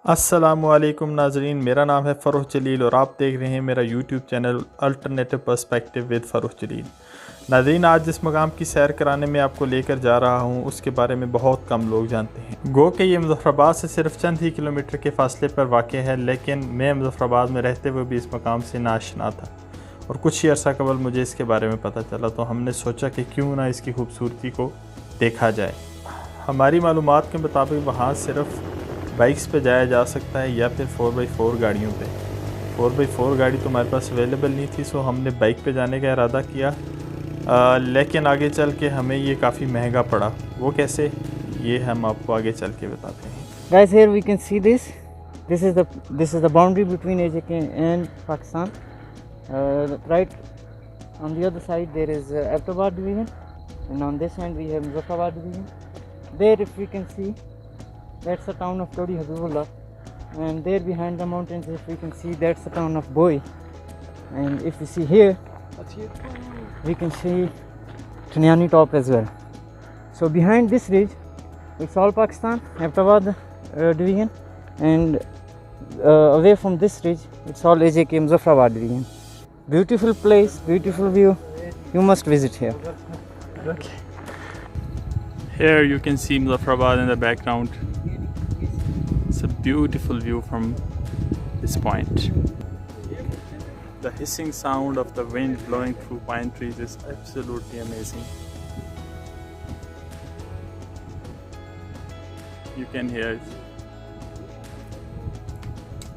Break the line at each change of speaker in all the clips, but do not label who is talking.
अस्सलामुअलैकुम नाजरीन, मेरा नाम है फ़रोह जलील और आप देख रहे हैं मेरा YouTube channel Alternative Perspective with Faroh Jaleel. नाजरीन, आज जिस मकाम की सैर कराने में आपको लेकर जा रहा हूँ उसके बारे में बहुत कम लोग जानते हैं। गो के ये मुज़फ़्फ़राबाद से सिर्फ चंद ही किलोमीटर के फासले पर वाक़ है, लेकिन मैं मुज़फ़्फ़राबाद में रहते हुए भी इस मकाम से नाआशना था और कुछ ही अर्सा कबल मुझे इसके बारे में पता चला, तो हमने सोचा कि क्यों ना इसकी खूबसूरती को देखा जाए। हमारी मालूमात के मुताबिक वहाँ सिर्फ बाइक्स पे जाया जा सकता है या फिर 4x4 गाड़ियों पे। 4x4 गाड़ी तो हमारे पास अवेलेबल नहीं थी, सो हमने बाइक पे जाने का इरादा किया, लेकिन आगे चल के हमें ये काफ़ी महंगा पड़ा। वो कैसे, ये हम आपको आगे चल के बताते हैं।
Guys, here we can see this. This is the boundary between AJK and Pakistan. Right on the other side there is Abbottabad division, and on this end we have Muzaffarabad division. There, if we can see, that's the town of Todi Habibullah, and there behind the mountains, if we can see, that's the town of Boi. And if we see here, we can see Tanyani top as well. So behind this ridge, it's all Pakistan, Abbottabad division, and away from this ridge, it's all AJK Muzaffarabad division. Beautiful place, beautiful view. You must visit here.
Okay. Here you can see Muzaffarabad in the background. It's a beautiful view from this point. The hissing sound of the wind blowing through pine trees is absolutely amazing. You can hear it.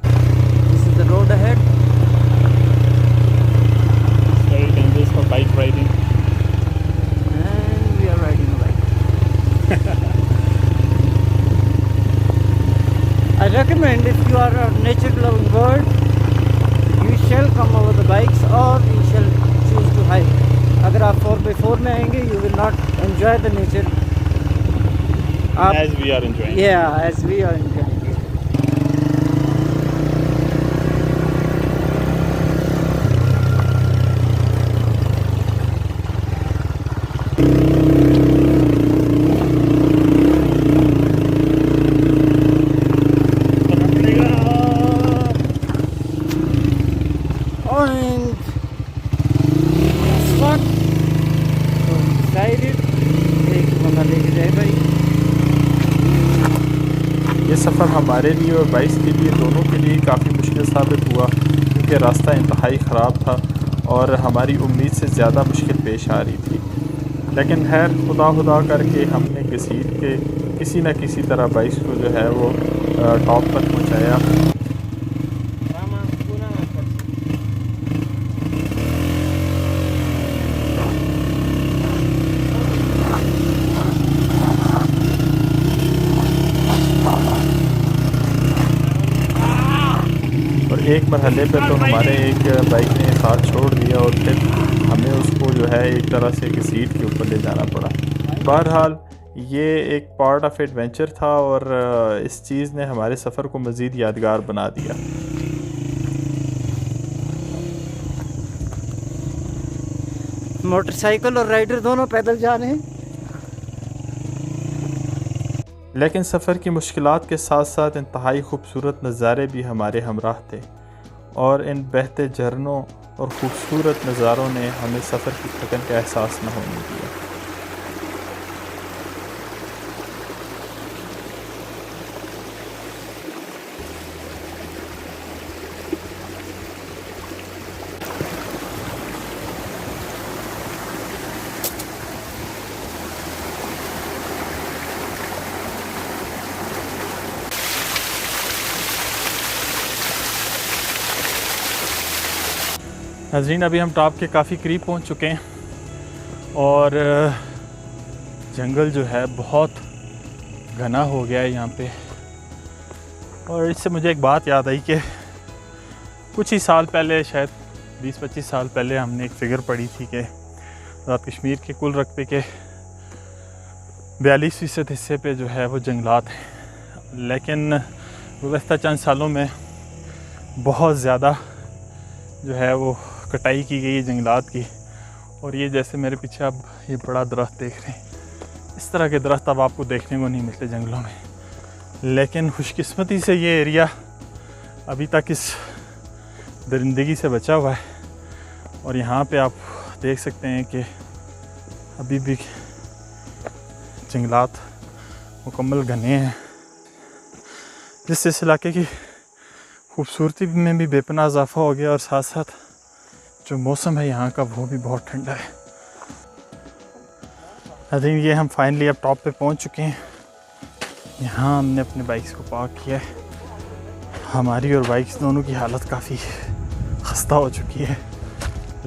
This is the road ahead.
It's very dangerous for bike riding.
And we are riding a bike. I recommend, if you are a nature loving bird, you shall come over the bikes or you shall choose to hike. अगर आप 4x4 में आएंगे, you will not enjoy the nature.
As we are enjoying.
Yeah, as we are enjoying. And that's what. So we decided एक बंदा लेके जाए भाई.
ये सफ़र हमारे लिए और बाइक्स के लिए, दोनों के लिए काफ़ी मुश्किल साबित हुआ, क्योंकि रास्ता इंतहाई ख़राब था और हमारी उम्मीद से ज़्यादा मुश्किल पेश आ रही थी। लेकिन खैर, खुदा करके हमने घसीट के किसी न किसी तरह बाइक्स को जो है वो टॉप तक पहुँचाया। एक मरहले पे तो हमारे एक बाइक ने साथ छोड़ दिया और फिर हमें उसको जो है एक तरह से एक सीट के ऊपर ले जाना पड़ा। बहरहाल, ये एक पार्ट ऑफ एडवेंचर था और इस चीज़ ने हमारे सफ़र को मज़ीद यादगार बना दिया।
मोटरसाइकिल और राइडर दोनों पैदल जा रहे हैं।
लेकिन सफ़र की मुश्किलात के साथ साथ इंतहाई खूबसूरत नज़ारे भी हमारे हमराह थे और इन बहते झरनों और ख़ूबसूरत नज़ारों ने हमें सफ़र की थकन का एहसास न होने दिया। नाज़रीन, अभी हम टॉप के काफ़ी करीब पहुंच चुके हैं और जंगल जो है बहुत घना हो गया है यहाँ पे। और इससे मुझे एक बात याद आई कि कुछ ही साल पहले, शायद 20-25 साल पहले, हमने एक फ़िगर पढ़ी थी कि आज़ाद कश्मीर के कुल रकबे के 42% हिस्से पे जो है वो जंगलात हैं, लेकिन गुज़श्ता चंद सालों में बहुत ज़्यादा जो है वो कटाई की गई है जंगलात की। और ये जैसे मेरे पीछे आप ये बड़ा दरख्त देख रहे हैं, इस तरह के दरख्त अब आपको देखने को नहीं मिलते जंगलों में। लेकिन खुशकिस्मती से ये एरिया अभी तक इस दरिंदगी से बचा हुआ है। और यहाँ पे आप देख सकते हैं कि अभी भी जंगलात मुकम्मल घने हैं, जिससे इस इलाके की खूबसूरती में भी बेपनाह इजाफा हो गया। और साथ साथ जो मौसम है यहाँ का वो भी बहुत ठंडा है। आई थिंक ये हम फाइनली अब टॉप पे पहुँच चुके हैं। यहाँ हमने अपने बाइक्स को पार्क किया है। हमारी और बाइक्स दोनों की हालत काफ़ी खस्ता हो चुकी है,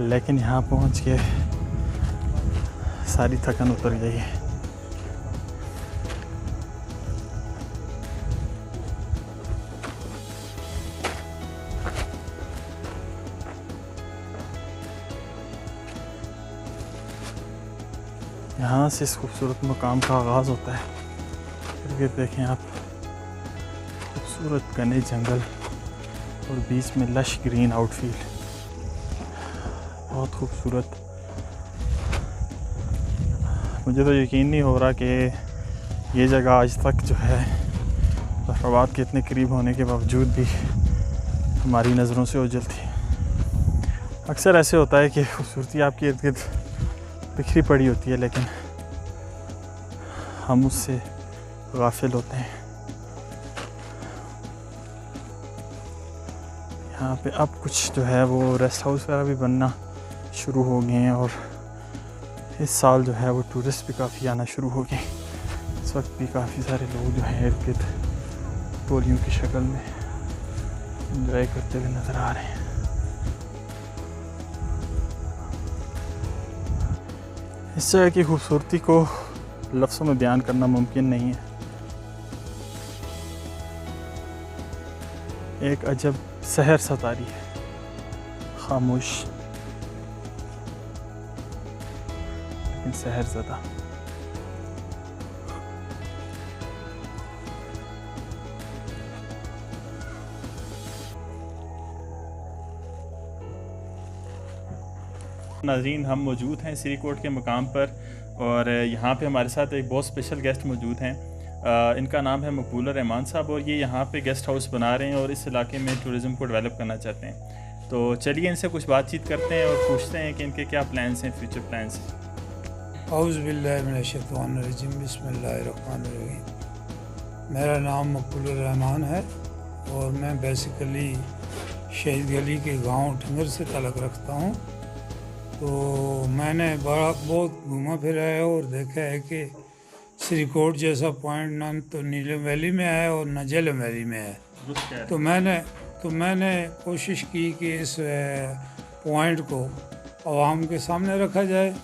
लेकिन यहाँ पहुँच के सारी थकन उतर गई है। यहाँ से इस खूबसूरत मकाम का आगाज़ होता है। फिर देखें आप, खूबसूरत घने जंगल और बीच में लश ग्रीन आउटफील्ड, बहुत खूबसूरत। मुझे तो यकीन नहीं हो रहा कि ये जगह आज तक जो है ज़फ़राबाद के इतने करीब होने के बावजूद भी हमारी नज़रों से ओझल थी। अक्सर ऐसे होता है कि खूबसूरती आपके इर्द गिर्द बिखरी पड़ी होती है, लेकिन हम उससे गाफिल होते हैं। यहाँ पे अब कुछ जो है वो रेस्ट हाउस वगैरह भी बनना शुरू हो गए हैं, और इस साल जो है वो टूरिस्ट भी काफ़ी आना शुरू हो गए। इस वक्त भी काफ़ी सारे लोग जो हैं इर्द गिर्द टोलियों की शक्ल में एंजॉय करते हुए नज़र आ रहे हैं। इस जगह की खूबसूरती को लफ्ज़ों में बयान करना मुमकिन नहीं है। एक अजब सहर सतारी है, खामोश लेकिन सहर ज़दा। नाज़रीन, हम मौजूद हैं सिरीकोट के मकाम पर, और यहाँ पे हमारे साथ एक बहुत स्पेशल गेस्ट मौजूद हैं। इनका नाम है मकबूल रहमान साहब, और ये यहाँ पे गेस्ट हाउस बना रहे हैं और इस इलाके में टूरिज़म को डेवलप करना चाहते हैं। तो चलिए इनसे कुछ बातचीत करते हैं और पूछते हैं कि इनके क्या प्लान्स हैं, फ्यूचर प्लान्स।
औज़ु बिल्लाहि मिनश शैतानिर रजीम, बिस्मिल्लाहिर रहमानिर रहीम। मेरा नाम मकबूल रहमान है और मैं बेसिकली शहीद गली के गांव टिंगर से ताल्लुक़ रखता हूँ। तो मैंने बहुत घूमा फिरा है और देखा है कि सिरीकोट जैसा पॉइंट ना तो नीलम वैली में है और न झेलम वैली में है। तो मैंने कोशिश की कि इस पॉइंट को आवाम के सामने रखा जाए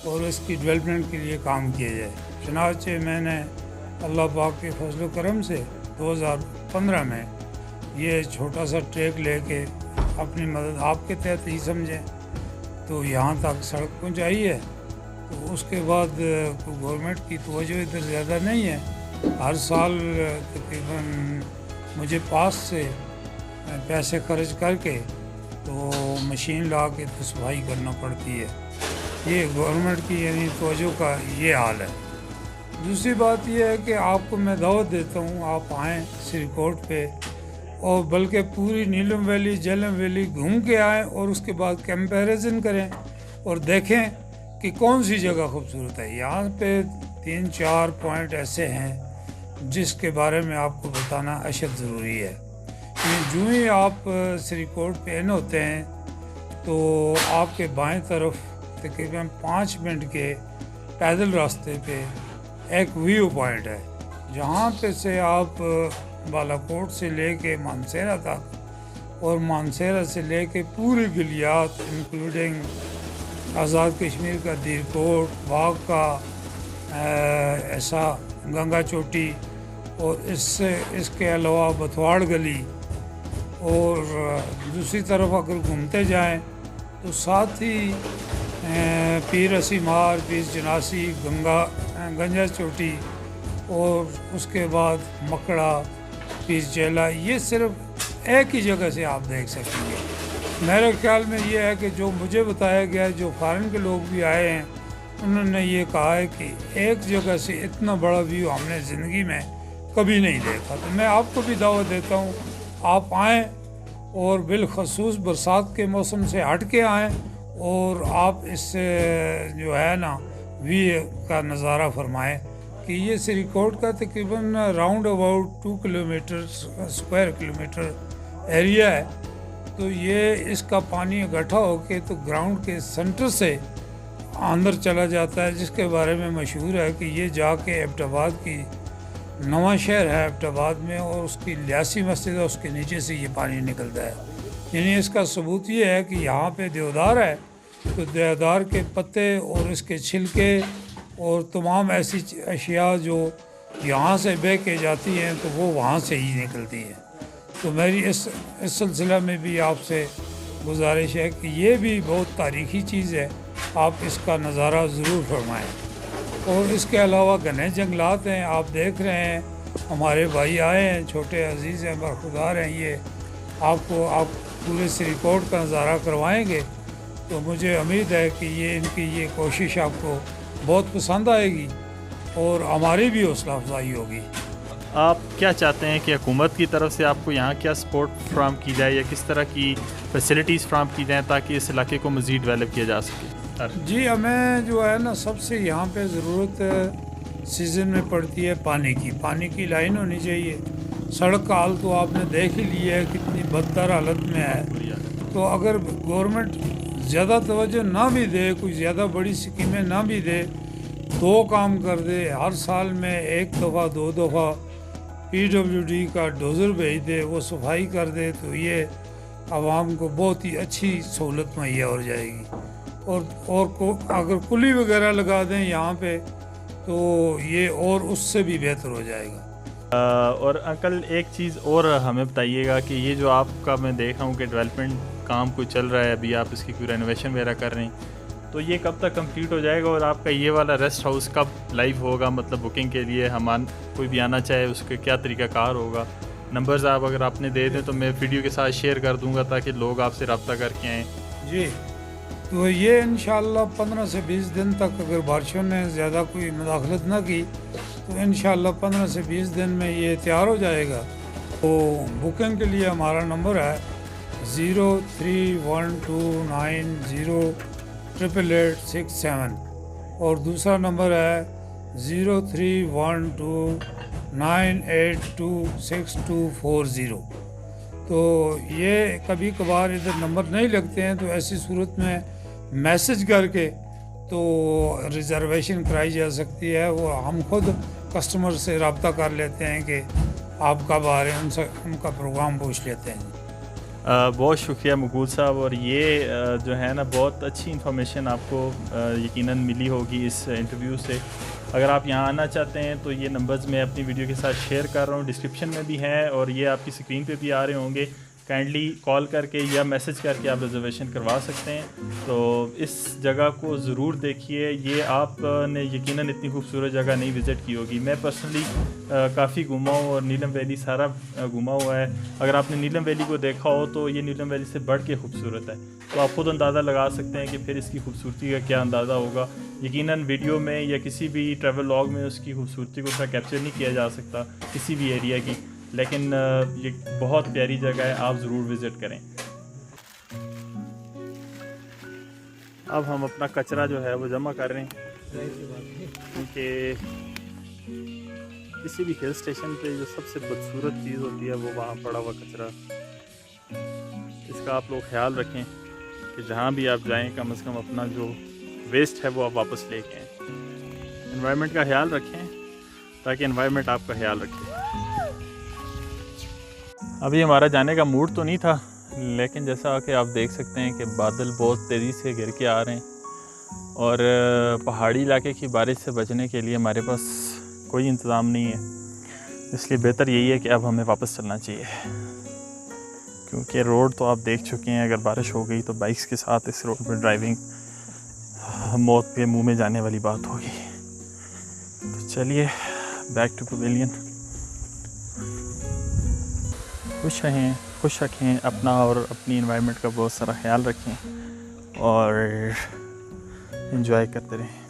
और इसकी डेवलपमेंट के लिए काम किया जाए। चुनांचे मैंने अल्लाह पाक के फजल करम से 2015 में ये छोटा सा ट्रैक लेके अपनी मदद आपके तहत ही समझें तो यहाँ तक सड़क पहुँचाई है। तो उसके बाद गवर्नमेंट की तवज्जो इधर ज़्यादा नहीं है। हर साल तकरीबन मुझे पास से पैसे खर्च करके तो मशीन ला के तो सफाई करना पड़ती है। ये गवर्नमेंट की यानी तवज्जो का ये हाल है। दूसरी बात यह है कि आपको मैं दावत देता हूँ, आप आएँ सिरीकोट पे, और बल्कि पूरी नीलम वैली झेलम वैली घूम के आएँ और उसके बाद कंपैरिजन करें और देखें कि कौन सी जगह खूबसूरत है। यहाँ पे 3-4 पॉइंट ऐसे हैं जिसके बारे में आपको बताना अशद ज़रूरी है। जो ही आप सिरीकोट पे एन होते हैं तो आपके बाएं तरफ तकरीबन 5 मिनट के पैदल रास्ते पे एक व्यू पॉइंट है, जहाँ पे से आप बालाकोट से लेके मानसेरा तक और मानसेरा से लेके पूरी गिलियात इंक्लूडिंग आज़ाद कश्मीर का दीरकोट, बाग का ऐसा गंगा चोटी, और इसके अलावा बथवाड़ गली, और दूसरी तरफ अगर घूमते जाएं तो साथ ही पीर असीमार, पीर जनासी, गंजा चोटी, और उसके बाद मकड़ा, पीर चेला, ये सिर्फ एक ही जगह से आप देख सकेंगे। मेरे ख्याल में ये है कि जो मुझे बताया गया है, जो फॉरेन के लोग भी आए हैं उन्होंने ये कहा है कि एक जगह से इतना बड़ा व्यू हमने ज़िंदगी में कभी नहीं देखा। तो मैं आपको भी दावत देता हूँ, आप आएँ और बिलखसूस बरसात के मौसम से हट के आएँ और आप इससे जो है ना वी का नज़ारा फरमाएँ कि ये सिरीकोट का तकरीबन round about 2 kilometre square kilometre area है। तो ये इसका पानी इकट्ठा होके तो ग्राउंड के सेंटर से अंदर चला जाता है, जिसके बारे में मशहूर है कि ये जाके एबटाबाद की नवा शहर है एबटाबाद में, और उसकी लियासी मस्जिद है, उसके नीचे से ये पानी निकलता है। यानी इसका सबूत ये है कि यहाँ पे देवदार है, तो देवदार के पत्ते और इसके छिलके और तमाम ऐसी अशिया जो यहाँ से बह के जाती हैं तो वो वहाँ से ही निकलती हैं। तो मेरी इस सिलसिला में भी आपसे गुजारिश है कि ये भी बहुत तारीख़ी चीज़ है, आप इसका नज़ारा ज़रूर फरमाएँ। और इसके अलावा घने जंगलात हैं, आप देख रहे हैं हमारे भाई आए हैं, छोटे अजीज़ हैं, बरखुदार हैं, ये आप पूरे सिरीकोट का नज़ारा करवाएंगे तो मुझे उम्मीद है कि ये इनकी ये कोशिश आपको बहुत पसंद आएगी और हमारी भी हौसला अफजाई होगी।
आप क्या चाहते हैं कि हुकूमत की तरफ से आपको यहाँ क्या सपोर्ट फ्राहम की जाए या किस तरह की फैसिलिटीज़ फ्राहम की जाएँ ताकि इस इलाके को मज़ीद डेवलप किया जा सके?
जी, हमें जो है ना सबसे यहाँ पे ज़रूरत सीज़न में पड़ती है पानी की लाइन होनी चाहिए। सड़क का हाल तो आपने देख ही लिया है कितनी बदतर हालत में है। तो अगर गवर्नमेंट ज़्यादा तवज्जो ना भी दे, कोई ज़्यादा बड़ी स्कीमें ना भी दे, 2 काम कर दे, हर साल में 1 दफ़ा 2 दफ़ा PWD का डोज़र भेज दे, वो सफाई कर दे, तो ये आवाम को बहुत ही अच्छी सहूलत मुहैया हो जाएगी। अगर कुली वगैरह लगा दें यहाँ पे तो ये और उससे भी बेहतर हो जाएगा।
और अंकल एक चीज़ और हमें बताइएगा कि ये जो आपका मैं देख रहा हूँ कि डेवलपमेंट काम कोई चल रहा है, अभी आप इसकी कोई रेनोवेशन वगैरह कर रहे हैं, तो ये कब तक कंप्लीट हो जाएगा और आपका ये वाला रेस्ट हाउस कब लाइव होगा? मतलब बुकिंग के लिए कोई भी आना चाहे उसके क्या तरीक़ाकार होगा? नंबर्स आप अगर आपने दे दें तो मैं वीडियो के साथ शेयर कर दूंगा ताकि लोग आपसे रब्ता करके आएँ।
जी, तो ये इंशाल्लाह 15 से 20 दिन तक अगर बारिशों ने ज़्यादा कोई मुदाखलत ना की तो इंशाल्लाह 15 से 20 दिन में ये तैयार हो जाएगा। तो बुकिंग के लिए हमारा नंबर है 031290888867 और दूसरा नंबर है 031298262240। तो ये कभी कभार इधर नंबर नहीं लगते हैं, तो ऐसी सूरत में मैसेज करके तो रिज़र्वेशन कराई जा सकती है। वो हम खुद कस्टमर से रब्ता कर लेते हैं कि आप कब आ रहे हैं, उनसे उनका प्रोग्राम पूछ लेते हैं।
बहुत शुक्रिया मकबूल साहब, और ये जो है ना बहुत अच्छी इन्फॉर्मेशन आपको यकीनन मिली होगी इस इंटरव्यू से। अगर आप यहाँ आना चाहते हैं तो ये नंबर्स मैं अपनी वीडियो के साथ शेयर कर रहा हूँ, डिस्क्रिप्शन में भी हैं और ये आपकी स्क्रीन पे भी आ रहे होंगे। काइंडली कॉल करके या मैसेज करके आप रिजर्वेशन करवा सकते हैं। तो इस जगह को ज़रूर देखिए, ये आपने यकीनन इतनी खूबसूरत जगह नहीं विज़िट की होगी। मैं पर्सनली काफ़ी घूमा हूँ और नीलम वैली सारा घूमा हुआ है। अगर आपने नीलम वैली को देखा हो तो ये नीलम वैली से बढ़ के खूबसूरत है, तो आप खुद अंदाज़ा लगा सकते हैं कि फिर इसकी खूबसूरती का क्या अंदाज़ा होगा। यकीनन वीडियो में या किसी भी ट्रैवल लॉग में उसकी खूबसूरती को उतना कैप्चर नहीं किया जा सकता किसी भी एरिया की, लेकिन ये बहुत प्यारी जगह है, आप ज़रूर विज़िट करें। अब हम अपना कचरा जो है वो जमा कर रहे हैं, क्योंकि किसी भी हिल स्टेशन पे जो सबसे बदसूरत चीज़ होती है वो वहाँ पड़ा हुआ कचरा। इसका आप लोग ख्याल रखें कि जहाँ भी आप जाएं कम से कम अपना जो वेस्ट है वो आप वापस लेके आएँ। एनवायरनमेंट का ख्याल रखें ताकि एनवायरनमेंट आपका ख्याल रखे। अभी हमारा जाने का मूड तो नहीं था, लेकिन जैसा कि आप देख सकते हैं कि बादल बहुत तेज़ी से गिर के आ रहे हैं और पहाड़ी इलाके की बारिश से बचने के लिए हमारे पास कोई इंतज़ाम नहीं है। इसलिए बेहतर यही है कि अब हमें वापस चलना चाहिए, क्योंकि रोड तो आप देख चुके हैं। अगर बारिश हो गई तो बाइक्स के साथ इस रोड पर ड्राइविंग मौत के मुंह में जाने वाली बात होगी। तो चलिए बैक टू पवेलियन। खुश रहें, खुश रखें अपना और अपनी एनवायरनमेंट का बहुत सारा ख्याल रखें और एंजॉय करते रहें।